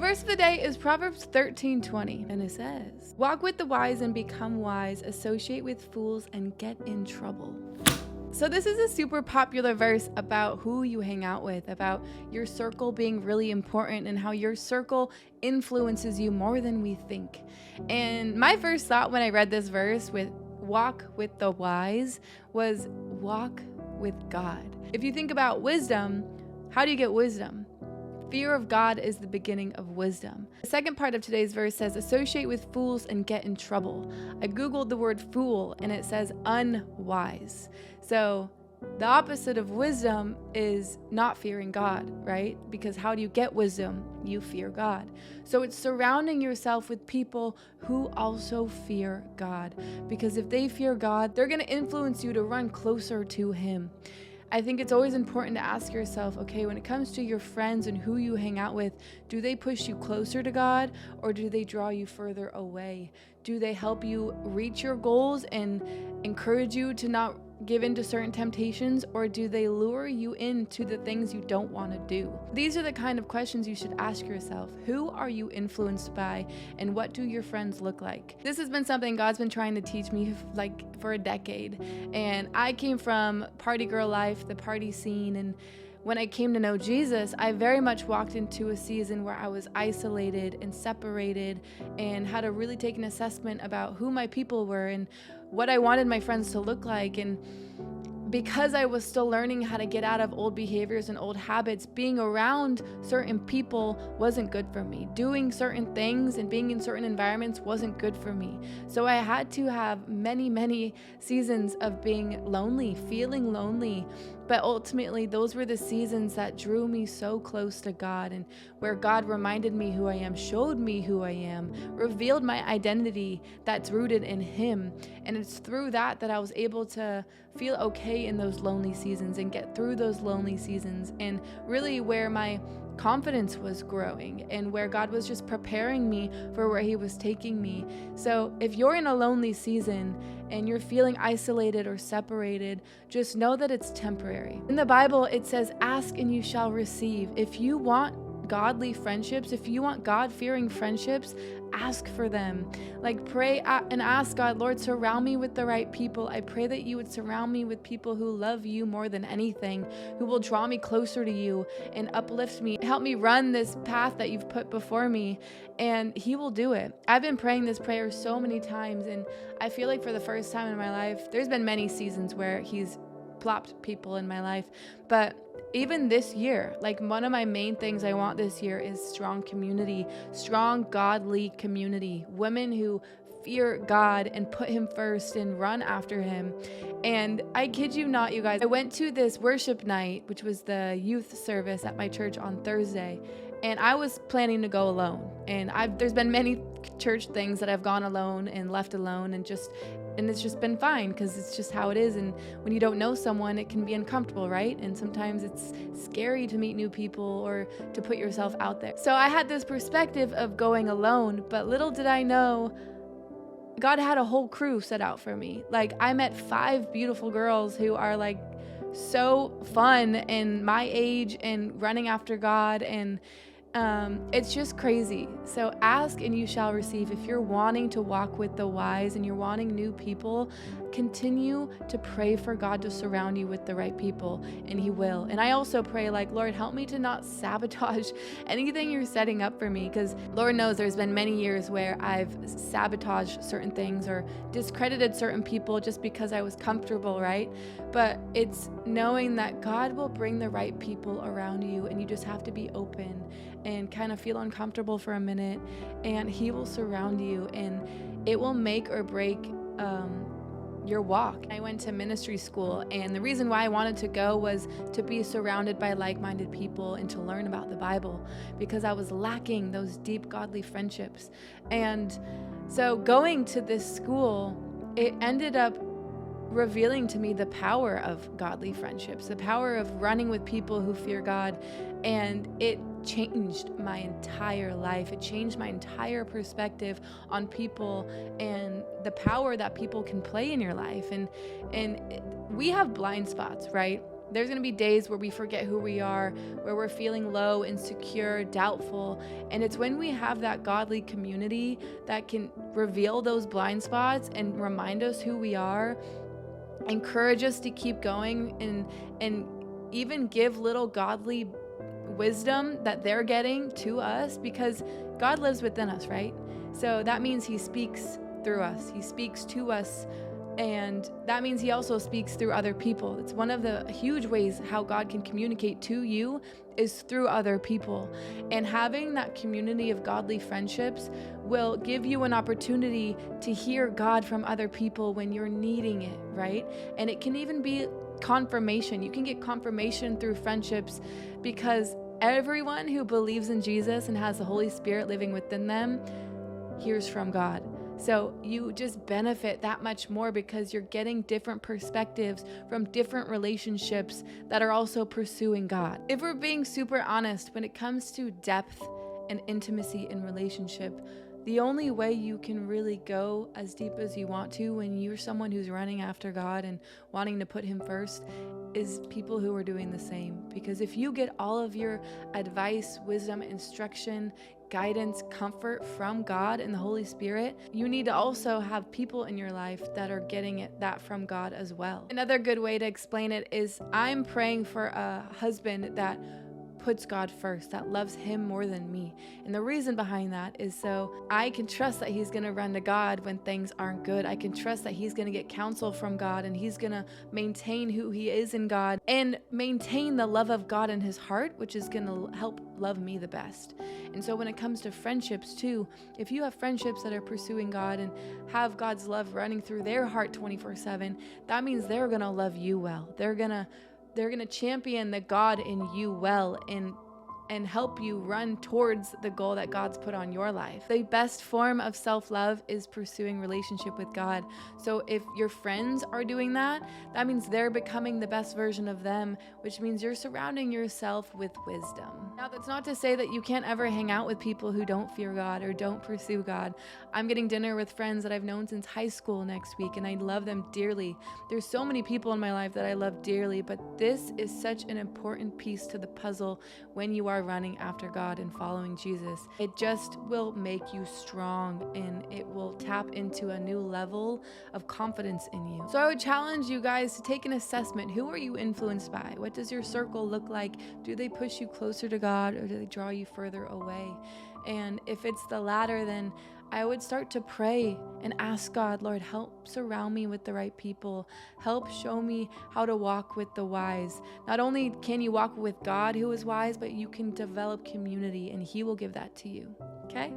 verse of the day is Proverbs 13:20, and it says, "Walk with the wise and become wise, associate with fools and get in trouble." So this is a super popular verse about who you hang out with, about your circle being really important and how your circle influences you more than we think. And my first thought when I read this verse with walk with the wise was walk with God. If you think about wisdom, how do you get wisdom? Fear of God is the beginning of wisdom. The second part of today's verse says, associate with fools and get in trouble. I Googled the word fool and it says unwise. So the opposite of wisdom is not fearing God, right? Because how do you get wisdom? You fear God. So it's surrounding yourself with people who also fear God. Because if they fear God, they're going to influence you to run closer to Him. I think it's always important to ask yourself, okay, when it comes to your friends and who you hang out with, do they push you closer to God or do they draw you further away? Do they help you reach your goals and encourage you to not give in to certain temptations, or do they lure you into the things you don't want to do? These are the kind of questions you should ask yourself. Who are you influenced by, and what do your friends look like? This has been something God's been trying to teach me for a decade, and I came from party girl life, the party scene, and when I came to know Jesus, I very much walked into a season where I was isolated and separated and had to really take an assessment about who my people were and what I wanted my friends to look like. And because I was still learning how to get out of old behaviors and old habits, being around certain people wasn't good for me. Doing certain things and being in certain environments wasn't good for me. So I had to have many, many seasons of being lonely, feeling lonely. But ultimately, those were the seasons that drew me so close to God, and where God reminded me who I am, showed me who I am, revealed my identity that's rooted in Him. And it's through that I was able to feel okay in those lonely seasons and get through those lonely seasons, and really where my confidence was growing and where God was just preparing me for where He was taking me. So if you're in a lonely season and you're feeling isolated or separated, just know that it's temporary. In the Bible, it says, ask and you shall receive. If you want godly friendships, if you want God-fearing friendships, ask for them. Like, pray and ask God, Lord, surround me with the right people. I pray that you would surround me with people who love you more than anything, who will draw me closer to you and uplift me. Help me run this path that you've put before me, and He will do it. I've been praying this prayer so many times, and I feel like for the first time in my life, there's been many seasons where He's plopped people in my life, but even this year, like, one of my main things I want this year is strong community, strong godly community, women who fear God and put Him first and run after Him. And I kid you not, you guys, I went to this worship night, which was the youth service at my church on Thursday, and I was planning to go alone. And there's been many church things that I've gone alone and left alone, and it's just been fine because it's just how it is. And when you don't know someone, it can be uncomfortable, right? And sometimes it's scary to meet new people or to put yourself out there. So I had this perspective of going alone, but little did I know, God had a whole crew set out for me. Like, I met 5 beautiful girls who are like so fun and my age and running after God, and it's just crazy. So ask and you shall receive. If you're wanting to walk with the wise and you're wanting new people, continue to pray for God to surround you with the right people, and He will. And I also pray, like, Lord, help me to not sabotage anything you're setting up for me, because Lord knows there's been many years where I've sabotaged certain things or discredited certain people just because I was comfortable, right? But it's knowing that God will bring the right people around you, and you just have to be open and kind of feel uncomfortable for a minute, and He will surround you, and it will make or break your walk. I went to ministry school, and the reason why I wanted to go was to be surrounded by like-minded people and to learn about the Bible, because I was lacking those deep godly friendships. And so going to this school, it ended up revealing to me the power of godly friendships, the power of running with people who fear God, and it changed my entire life. It changed my entire perspective on people and the power that people can play in your life. And we have blind spots, right? There's going to be days where we forget who we are, where we're feeling low, insecure, doubtful. And it's when we have that godly community that can reveal those blind spots and remind us who we are, encourage us to keep going, and even give little godly wisdom that they're getting to us, because God lives within us, right? So that means he speaks through us. He speaks to us. And that means he also speaks through other people. It's one of the huge ways how God can communicate to you is through other people. And having that community of godly friendships will give you an opportunity to hear God from other people when you're needing it, right? And it can even be confirmation. You can get confirmation through friendships, because everyone who believes in Jesus and has the Holy Spirit living within them hears from God. So you just benefit that much more because you're getting different perspectives from different relationships that are also pursuing God. If we're being super honest, when it comes to depth and intimacy in relationship, the only way you can really go as deep as you want to when you're someone who's running after God and wanting to put him first is people who are doing the same. Because if you get all of your advice, wisdom, instruction, guidance, comfort from God and the Holy Spirit, you need to also have people in your life that are getting that from God as well. Another good way to explain it is I'm praying for a husband that puts God first, that loves him more than me. And the reason behind that is so I can trust that he's going to run to God when things aren't good. I can trust that he's going to get counsel from God, and he's going to maintain who he is in God and maintain the love of God in his heart, which is going to help love me the best. And so when it comes to friendships too, if you have friendships that are pursuing God and have God's love running through their heart 24/7, that means they're going to love you well. They're going to champion the God in you well, and help you run towards the goal that God's put on your life. The best form of self-love is pursuing relationship with God. So if your friends are doing that, that means they're becoming the best version of them, which means you're surrounding yourself with wisdom. Now, that's not to say that you can't ever hang out with people who don't fear God or don't pursue God. I'm getting dinner with friends that I've known since high school next week, and I love them dearly. There's so many people in my life that I love dearly, but this is such an important piece to the puzzle when you are running after God and following Jesus. It just will make you strong, and it will tap into a new level of confidence in you. So I would challenge you guys to take an assessment. Who are you influenced by? What does your circle look like? Do they push you closer to God, or do they draw you further away? And if it's the latter, then I would start to pray and ask God, Lord, help surround me with the right people. Help show me how to walk with the wise. Not only can you walk with God who is wise, but you can develop community, and he will give that to you. Okay?